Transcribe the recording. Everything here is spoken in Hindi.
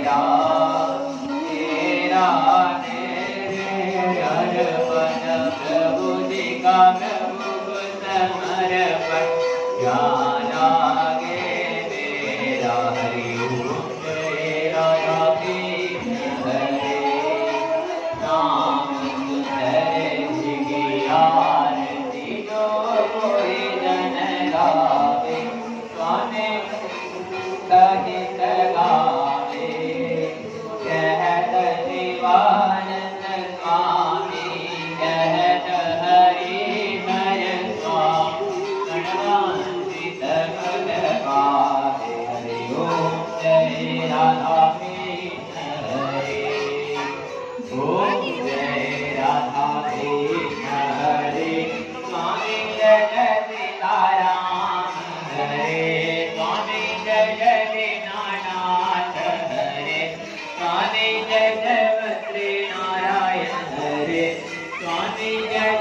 मेरा तेरा तेरे अर्पण प्रभु जी का प्रभु को समर्पण क्या लागे मेरा हरि ओम जय राधा कृष्ण हरे नाम सुंदर जी की आरती जो कोई जन गावे स्वामी सहित गावे कहत शिवानंद स्वामी कहत हरि हर स्वामी गणवंदित गुण गावे हरि ओम जय राधा कृष्ण हरे ओम जय राधा कृष्ण हरे स्वामी जय सीताराम हरे स्वामी जय दीनानाथ हरे स्वामी जय बद्री नारायण हरे स्वामी जय